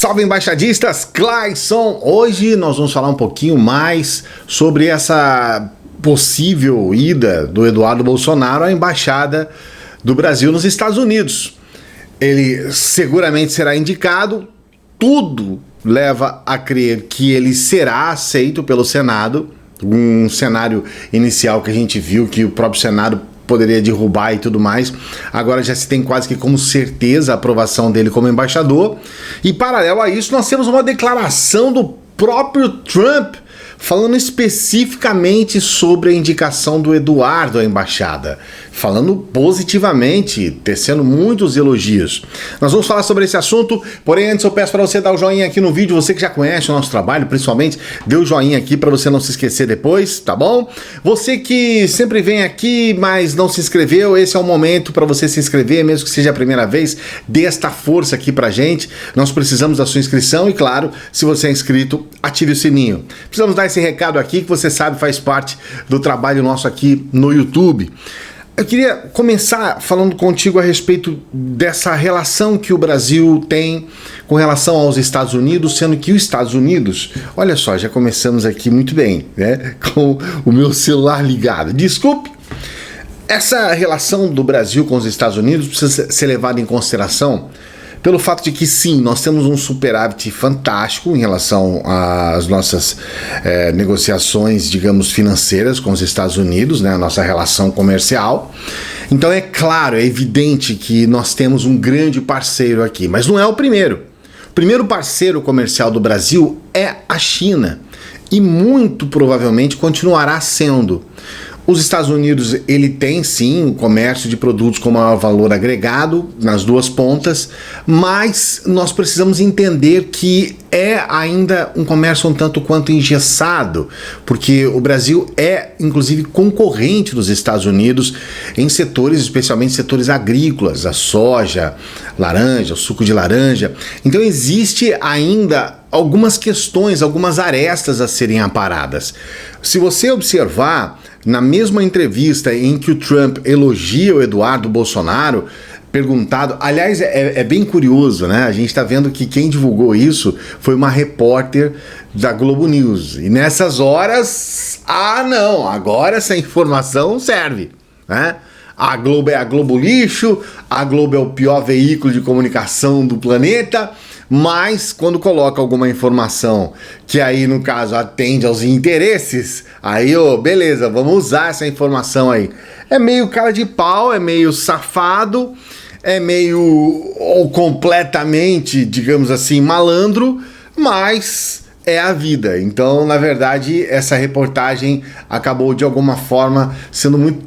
Salve embaixadistas, Clayson! Hoje nós vamos falar um pouquinho mais sobre essa possível ida do Eduardo Bolsonaro à embaixada do Brasil nos Estados Unidos. Ele seguramente será indicado, tudo leva a crer que ele será aceito pelo Senado, um cenário inicial que a gente viu que o próprio Senado poderia derrubar e tudo mais. Agora já se tem quase que como certeza a aprovação dele como embaixador. E paralelo a isso, nós temos uma declaração do próprio Trump falando especificamente sobre a indicação do Eduardo à embaixada, falando positivamente, tecendo muitos elogios. Nós vamos falar sobre esse assunto, porém antes eu peço para você dar o joinha aqui no vídeo, você que já conhece o nosso trabalho, principalmente, dê o joinha aqui para você não se esquecer depois, tá bom? Você que sempre vem aqui, mas não se inscreveu, esse é o momento para você se inscrever, mesmo que seja a primeira vez, dê esta força aqui pra gente, nós precisamos da sua inscrição e claro, se você é inscrito, ative o sininho. Precisamos dar esse recado aqui que você sabe faz parte do trabalho nosso aqui no YouTube. Eu queria começar falando contigo a respeito dessa relação que o Brasil tem com relação aos Estados Unidos, sendo que os Estados Unidos, olha só, já começamos aqui muito bem, né, com o meu celular ligado. Desculpe, essa relação do Brasil com os Estados Unidos precisa ser levada em consideração pelo fato de que sim, nós temos um superávit fantástico em relação às nossas negociações, digamos, financeiras com os Estados Unidos, né, a nossa relação comercial. Então é claro, é evidente que nós temos um grande parceiro aqui, mas não é o primeiro. O primeiro parceiro comercial do Brasil é a China e muito provavelmente continuará sendo. Os Estados Unidos, ele tem sim o comércio de produtos com maior valor agregado nas duas pontas, mas nós precisamos entender que é ainda um comércio um tanto quanto engessado, porque o Brasil é inclusive concorrente dos Estados Unidos em setores, especialmente setores agrícolas, a soja, laranja, o suco de laranja. Então existe ainda algumas questões, algumas arestas a serem aparadas. Se você observar, na mesma entrevista em que o Trump elogia o Eduardo Bolsonaro, perguntado, aliás, é bem curioso, né? A gente está vendo que quem divulgou isso foi uma repórter da Globo News. E nessas horas, não, agora essa informação serve, né? A Globo é a Globo lixo, a Globo é o pior veículo de comunicação do planeta, mas quando coloca alguma informação que aí no caso atende aos interesses, aí beleza, vamos usar essa informação aí. É meio cara de pau, é meio safado, é meio ou completamente, digamos assim, malandro, mas é a vida. Então, na verdade, essa reportagem acabou de alguma forma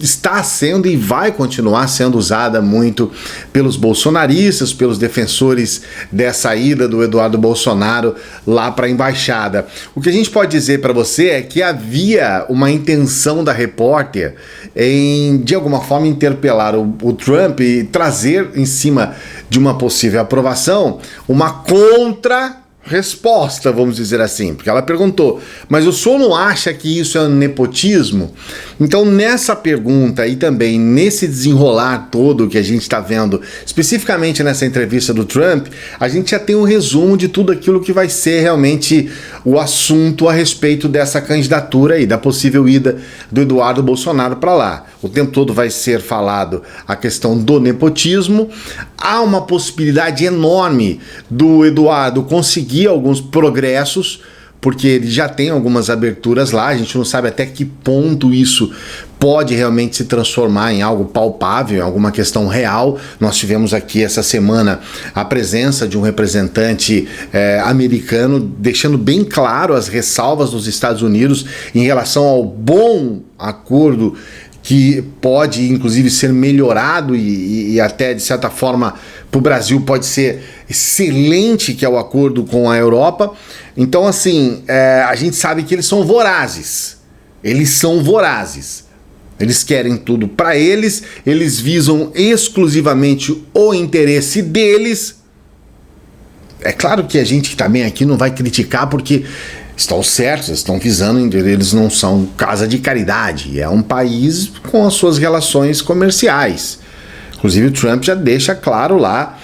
está sendo e vai continuar sendo usada muito pelos bolsonaristas, pelos defensores dessa ida do Eduardo Bolsonaro lá para a embaixada. O que a gente pode dizer para você é que havia uma intenção da repórter em, de alguma forma, interpelar o Trump e trazer em cima de uma possível aprovação uma resposta, vamos dizer assim, porque ela perguntou, mas o senhor não acha que isso é nepotismo? Então nessa pergunta e também nesse desenrolar todo que a gente está vendo, especificamente nessa entrevista do Trump, a gente já tem um resumo de tudo aquilo que vai ser realmente o assunto a respeito dessa candidatura e da possível ida do Eduardo Bolsonaro para lá. O tempo todo vai ser falado a questão do nepotismo, há uma possibilidade enorme do Eduardo conseguir alguns progressos, porque ele já tem algumas aberturas lá, a gente não sabe até que ponto isso pode realmente se transformar em algo palpável, em alguma questão real. Nós tivemos aqui essa semana a presença de um representante americano, deixando bem claro as ressalvas dos Estados Unidos em relação ao bom acordo que pode inclusive ser melhorado e até de certa forma para o Brasil pode ser excelente, que é o acordo com a Europa. Então assim, a gente sabe que eles são vorazes, eles querem tudo para eles, eles visam exclusivamente o interesse deles. É claro que a gente também aqui não vai criticar porque estão certos, estão visando, eles não são casa de caridade, é um país com as suas relações comerciais. Inclusive o Trump já deixa claro lá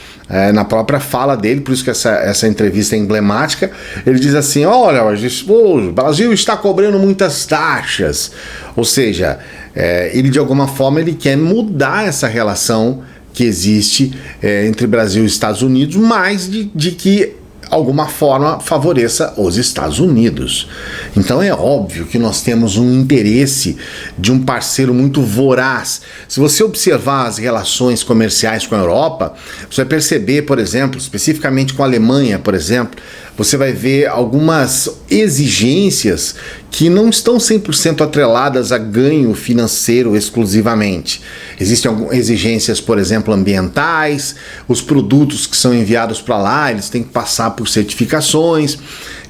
na própria fala dele, por isso que essa entrevista é emblemática. Ele diz assim: olha, o Brasil está cobrando muitas taxas. Ou seja, ele de alguma forma ele quer mudar essa relação que existe entre Brasil e Estados Unidos, mas de que alguma forma favoreça os Estados Unidos. Então é óbvio que nós temos um interesse de um parceiro muito voraz. Se você observar as relações comerciais com a Europa, você vai perceber, por exemplo, especificamente com a Alemanha, por exemplo, você vai ver algumas exigências que não estão 100% atreladas a ganho financeiro exclusivamente. Existem exigências, por exemplo, ambientais, os produtos que são enviados para lá, eles têm que passar por certificações,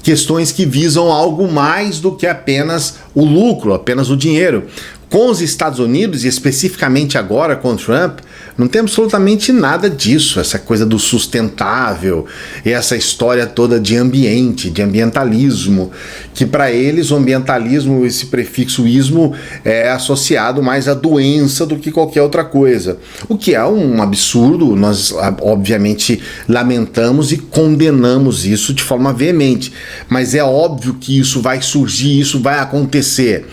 questões que visam algo mais do que apenas o lucro, apenas o dinheiro. Com os Estados Unidos, e especificamente agora com o Trump, não tem absolutamente nada disso, essa coisa do sustentável, e essa história toda de ambiente, de ambientalismo, que para eles o ambientalismo, esse prefixo ismo, é associado mais à doença do que qualquer outra coisa. O que é um absurdo, nós obviamente lamentamos e condenamos isso de forma veemente, mas é óbvio que isso vai surgir, isso vai acontecer.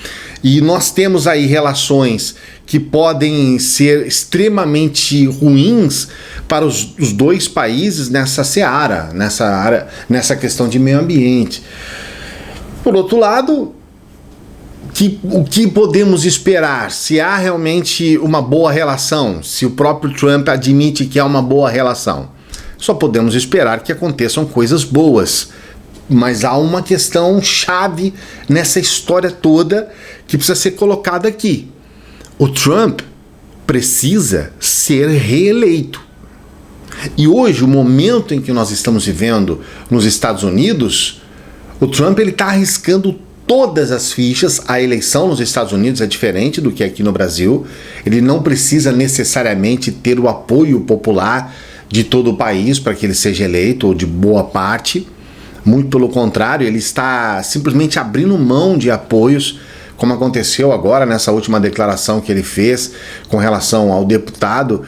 E nós temos aí relações que podem ser extremamente ruins para os dois países nessa seara, nessa questão de meio ambiente. Por outro lado, o que podemos esperar? Se há realmente uma boa relação, se o próprio Trump admite que há uma boa relação, só podemos esperar que aconteçam coisas boas. Mas há uma questão chave nessa história toda que precisa ser colocada aqui. O Trump precisa ser reeleito. E hoje, o momento em que nós estamos vivendo nos Estados Unidos, o Trump está arriscando todas as fichas. A eleição nos Estados Unidos é diferente do que aqui no Brasil. Ele não precisa necessariamente ter o apoio popular de todo o país para que ele seja eleito, ou de boa parte. Muito pelo contrário, ele está simplesmente abrindo mão de apoios, como aconteceu agora nessa última declaração que ele fez com relação ao deputado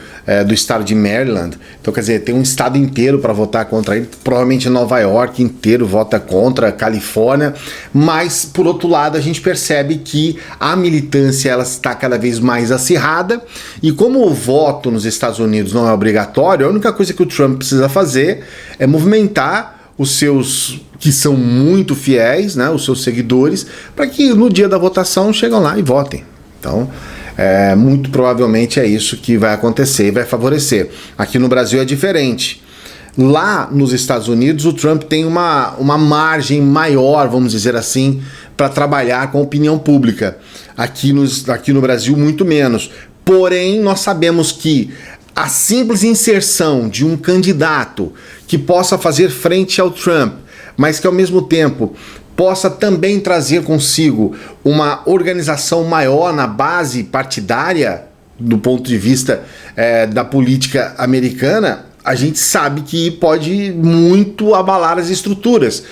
do estado de Maryland. Então, quer dizer, tem um estado inteiro para votar contra ele, provavelmente Nova York inteiro vota contra, Califórnia, mas, por outro lado, a gente percebe que a militância ela está cada vez mais acirrada, e como o voto nos Estados Unidos não é obrigatório, a única coisa que o Trump precisa fazer é movimentar os seus, que são muito fiéis, né, os seus seguidores, para que no dia da votação chegam lá e votem. Então, muito provavelmente é isso que vai acontecer e vai favorecer. Aqui no Brasil é diferente. Lá nos Estados Unidos, o Trump tem uma margem maior, vamos dizer assim, para trabalhar com a opinião pública. Aqui no Brasil, muito menos. Porém, nós sabemos que a simples inserção de um candidato que possa fazer frente ao Trump, mas que ao mesmo tempo possa também trazer consigo uma organização maior na base partidária, do ponto de vista da política americana, a gente sabe que pode muito abalar as estruturas,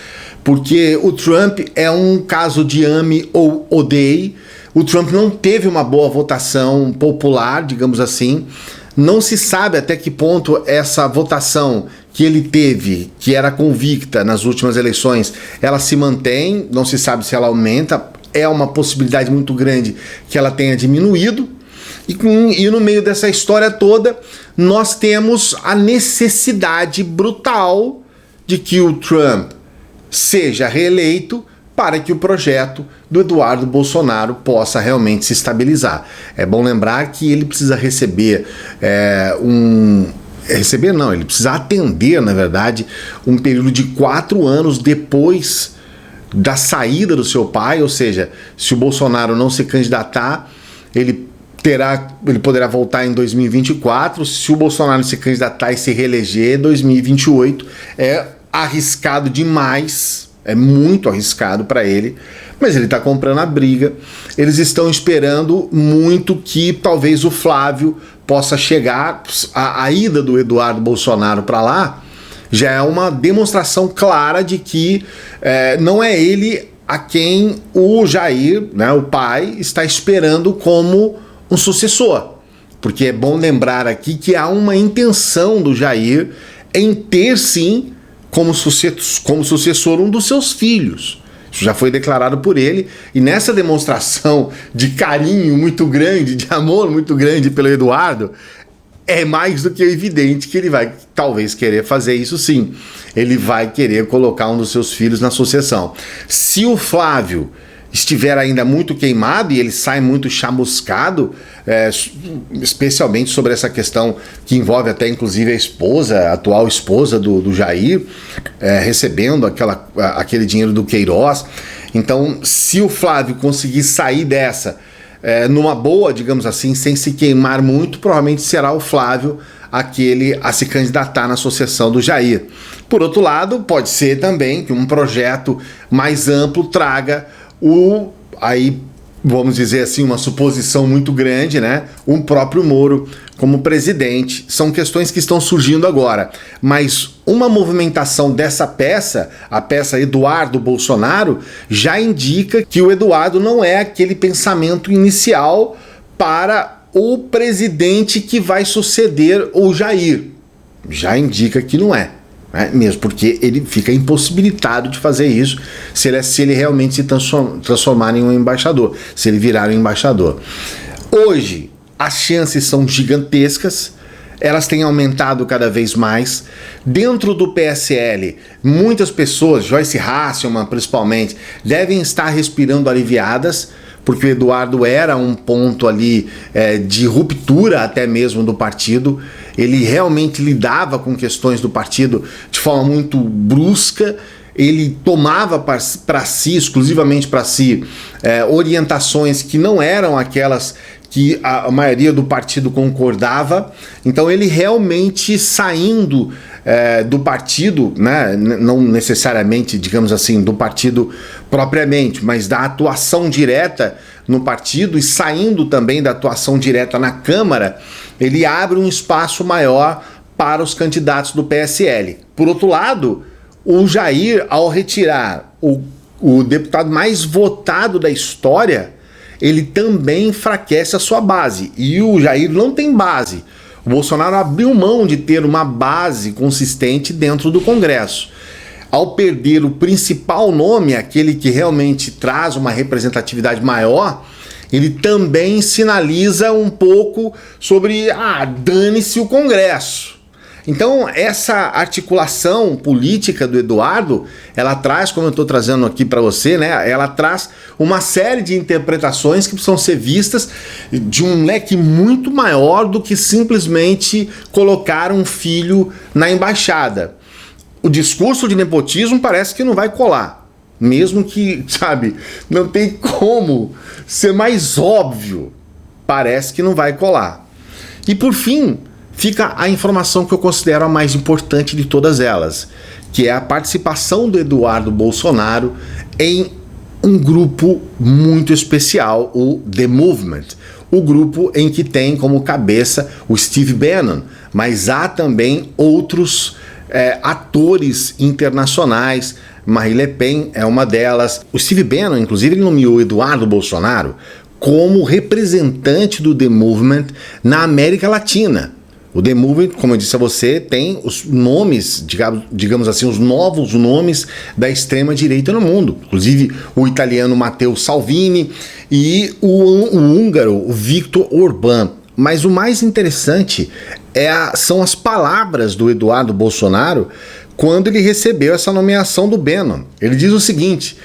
porque o Trump é um caso de ame ou odeie. O Trump não teve uma boa votação popular, digamos assim. Não se sabe até que ponto essa votação que ele teve, que era convicta nas últimas eleições, ela se mantém, não se sabe se ela aumenta, é uma possibilidade muito grande que ela tenha diminuído. E no meio dessa história toda, nós temos a necessidade brutal de que o Trump seja reeleito para que o projeto do Eduardo Bolsonaro possa realmente se estabilizar. É bom lembrar que ele precisa receber ele precisa atender, na verdade, um período de 4 anos depois da saída do seu pai, ou seja, se o Bolsonaro não se candidatar, ele poderá voltar em 2024, se o Bolsonaro se candidatar e se reeleger, 2028, é arriscado demais. É muito arriscado para ele, mas ele está comprando a briga. Eles estão esperando muito que talvez o Flávio possa chegar. A ida do Eduardo Bolsonaro para lá já é uma demonstração clara de que não é ele a quem o Jair, né, o pai, está esperando como um sucessor. Porque é bom lembrar aqui que há uma intenção do Jair em ter sim como sucessor um dos seus filhos. Isso já foi declarado por ele, e nessa demonstração de carinho muito grande, de amor muito grande pelo Eduardo, é mais do que evidente que ele vai talvez querer fazer isso sim. Ele vai querer colocar um dos seus filhos na sucessão. Se o Flávio estiver ainda muito queimado e ele sai muito chamuscado, especialmente sobre essa questão que envolve até inclusive a atual esposa do Jair, recebendo aquele dinheiro do Queiroz. Então, se o Flávio conseguir sair dessa numa boa, digamos assim, sem se queimar muito, provavelmente será o Flávio aquele a se candidatar na sucessão do Jair. Por outro lado, pode ser também que um projeto mais amplo traga aí vamos dizer assim, uma suposição muito grande, né? O próprio Moro como presidente. São questões que estão surgindo agora. Mas uma movimentação dessa peça, a peça Eduardo Bolsonaro, já indica que o Eduardo não é aquele pensamento inicial para o presidente que vai suceder o Jair. Já indica que não é. Mesmo porque ele fica impossibilitado de fazer isso se ele realmente se transformar em um embaixador, se ele virar um embaixador. Hoje, as chances são gigantescas, elas têm aumentado cada vez mais. Dentro do PSL, muitas pessoas, Joyce Hasselman principalmente, devem estar respirando aliviadas, porque o Eduardo era um ponto ali de ruptura até mesmo do partido. Ele realmente lidava com questões do partido de forma muito brusca, ele tomava para si, exclusivamente para si, orientações que não eram aquelas que a maioria do partido concordava. Então ele realmente saindo do partido, né, não necessariamente, digamos assim, do partido propriamente, mas da atuação direta no partido e saindo também da atuação direta na Câmara, ele abre um espaço maior para os candidatos do PSL. Por outro lado, o Jair, ao retirar o deputado mais votado da história, ele também enfraquece a sua base. E o Jair não tem base. O Bolsonaro abriu mão de ter uma base consistente dentro do Congresso. Ao perder o principal nome, aquele que realmente traz uma representatividade maior, ele também sinaliza um pouco sobre, dane-se o Congresso. Então, essa articulação política do Eduardo, ela traz, como eu estou trazendo aqui para você, né? Ela traz uma série de interpretações que precisam ser vistas de um leque muito maior do que simplesmente colocar um filho na embaixada. O discurso de nepotismo parece que não vai colar. Mesmo que, não tem como ser mais óbvio. Parece que não vai colar. E por fim, fica a informação que eu considero a mais importante de todas elas, que é a participação do Eduardo Bolsonaro em um grupo muito especial, o The Movement. O grupo em que tem como cabeça o Steve Bannon, mas há também outros atores internacionais. Marine Le Pen é uma delas. O Steve Bannon, inclusive, ele nomeou Eduardo Bolsonaro como representante do The Movement na América Latina. O The Movement, como eu disse a você, tem os nomes, digamos assim, os novos nomes da extrema-direita no mundo. Inclusive o italiano Matteo Salvini e o húngaro Viktor Orbán. Mas o mais interessante são as palavras do Eduardo Bolsonaro quando ele recebeu essa nomeação do Bannon. Ele diz o seguinte: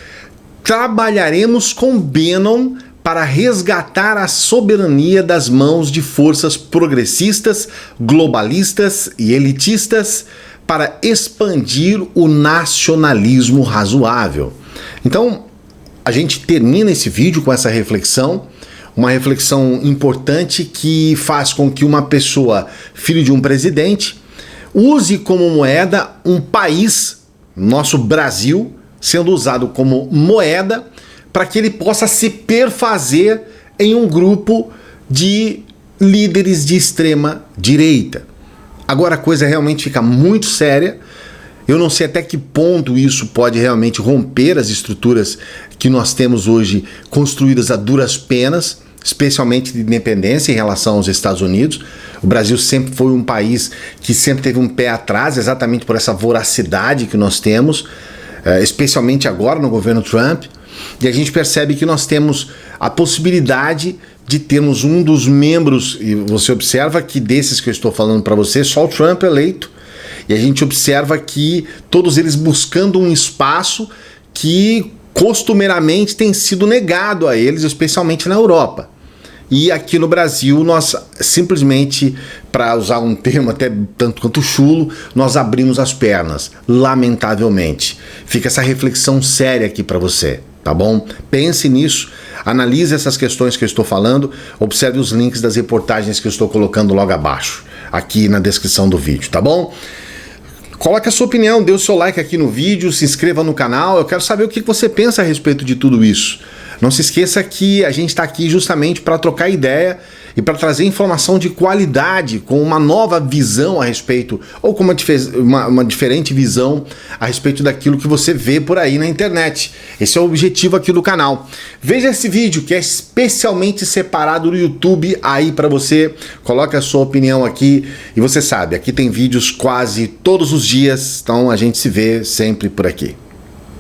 trabalharemos com Bannon para resgatar a soberania das mãos de forças progressistas, globalistas e elitistas para expandir o nacionalismo razoável. Então, a gente termina esse vídeo com essa reflexão, uma reflexão importante que faz com que uma pessoa, filho de um presidente, use como moeda um país, nosso Brasil, sendo usado como moeda, para que ele possa se perfazer em um grupo de líderes de extrema direita. Agora a coisa realmente fica muito séria. Eu não sei até que ponto isso pode realmente romper as estruturas que nós temos hoje construídas a duras penas. especialmente de independência em relação aos Estados Unidos. O Brasil sempre foi um país que sempre teve um pé atrás, exatamente por essa voracidade que nós temos, especialmente agora no governo Trump. E a gente percebe que nós temos a possibilidade de termos um dos membros, e você observa que desses que eu estou falando para você, só o Trump é eleito. E a gente observa que todos eles buscando um espaço que costumeiramente tem sido negado a eles, especialmente na Europa. E aqui no Brasil, nós simplesmente, para usar um termo até tanto quanto chulo, nós abrimos as pernas, lamentavelmente. Fica essa reflexão séria aqui para você, tá bom? Pense nisso, analise essas questões que eu estou falando, observe os links das reportagens que eu estou colocando logo abaixo, aqui na descrição do vídeo, tá bom? Coloque a sua opinião, dê o seu like aqui no vídeo, se inscreva no canal, eu quero saber o que você pensa a respeito de tudo isso. Não se esqueça que a gente está aqui justamente para trocar ideia e para trazer informação de qualidade, com uma nova visão a respeito, ou com uma diferente visão a respeito daquilo que você vê por aí na internet. Esse é o objetivo aqui do canal. Veja esse vídeo que é especialmente separado do YouTube aí para você, coloque a sua opinião aqui e você sabe, aqui tem vídeos quase todos os dias, então a gente se vê sempre por aqui.